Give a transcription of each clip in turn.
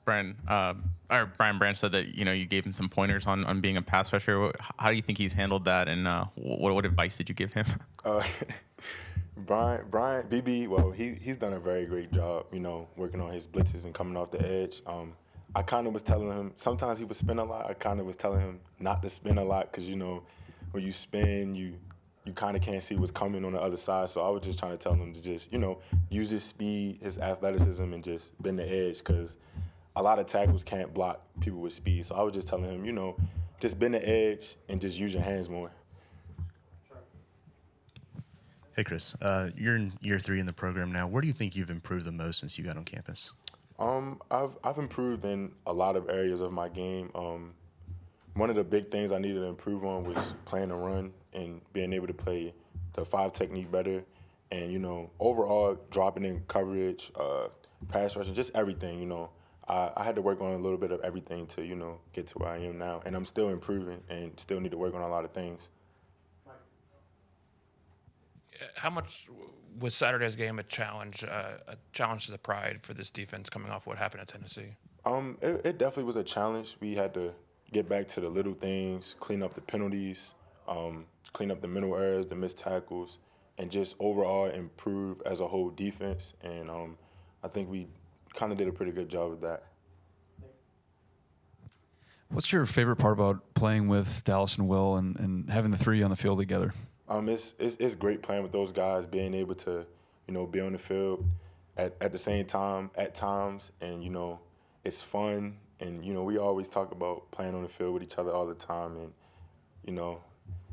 Brian Branch said that you gave him some pointers on being a pass rusher. How do you think he's handled that, and what advice did you give him? Uh, Brian, BB, well, he's done a very great job, working on his blitzes and coming off the edge. I kind of was telling him, sometimes he would spin a lot. I kind of was telling him not to spin a lot because, when you spin, you kind of can't see what's coming on the other side. So I was just trying to tell him to just, use his speed, his athleticism, and just bend the edge because a lot of tackles can't block people with speed. So I was just telling him, just bend the edge and just use your hands more. Hey, Chris, you're in year 3 in the program now. Where do you think you've improved the most since you got on campus? I've improved in a lot of areas of my game. One of the big things I needed to improve on was playing the run and being able to play the 5 technique better, and overall dropping in coverage, pass rushing, just everything. I had to work on a little bit of everything to get to where I am now, and I'm still improving and still need to work on a lot of things. How much was Saturday's game a challenge to the pride for this defense coming off what happened at Tennessee? It definitely was a challenge. We had to get back to the little things, clean up the penalties, clean up the mental errors, the missed tackles, and just overall improve as a whole defense. And I think we kind of did a pretty good job of that. What's your favorite part about playing with Dallas and Will and having the 3 on the field together? It's great playing with those guys, being able to, be on the field at the same time at times, and it's fun, and we always talk about playing on the field with each other all the time, and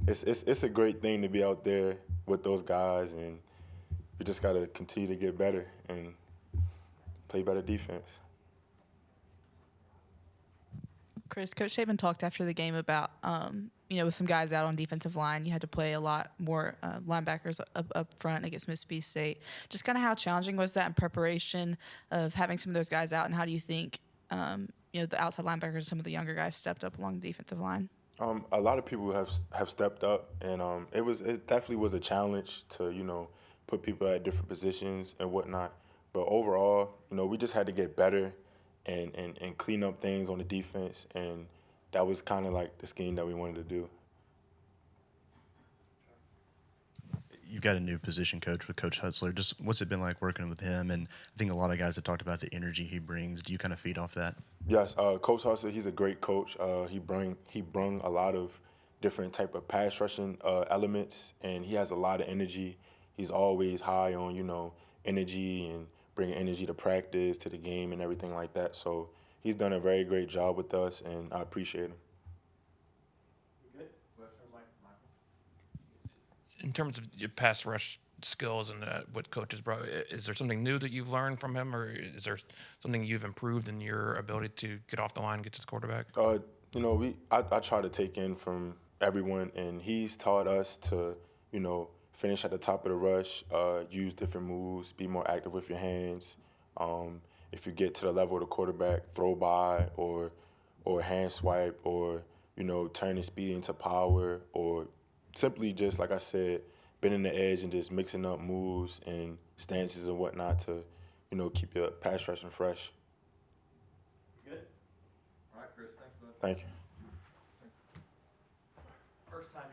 it's a great thing to be out there with those guys, and we just got to continue to get better and play better defense. Chris, Coach Saban talked after the game about, with some guys out on defensive line, you had to play a lot more linebackers up front against Mississippi State. Just kind of how challenging was that in preparation of having some of those guys out, and how do you think, the outside linebackers, some of the younger guys stepped up along the defensive line? A lot of people have stepped up, and it definitely was a challenge to put people at different positions and whatnot. But overall, we just had to get better and clean up things on the defense, and that was kind of like the scheme that we wanted to do. You've got a new position coach with Coach Hutzler. Just what's it been like working with him? And I think a lot of guys have talked about the energy he brings. Do you kind of feed off that? Yes, Coach Hutzler, he's a great coach. He brung a lot of different type of pass rushing elements, and he has a lot of energy. He's always high on, energy and bringing energy to practice, to the game, and everything like that. So he's done a very great job with us, and I appreciate him. In terms of your pass rush skills and what coaches brought, is there something new that you've learned from him, or is there something you've improved in your ability to get off the line and get to the quarterback? I try to take in from everyone, and he's taught us to, finish at the top of the rush, use different moves, be more active with your hands. If you get to the level of the quarterback, throw by or hand swipe, or turning speed into power, or simply just, like I said, bending the edge and just mixing up moves and stances and whatnot to, keep your pass rushing fresh. Good. All right, Chris, thanks, bud. Thank you.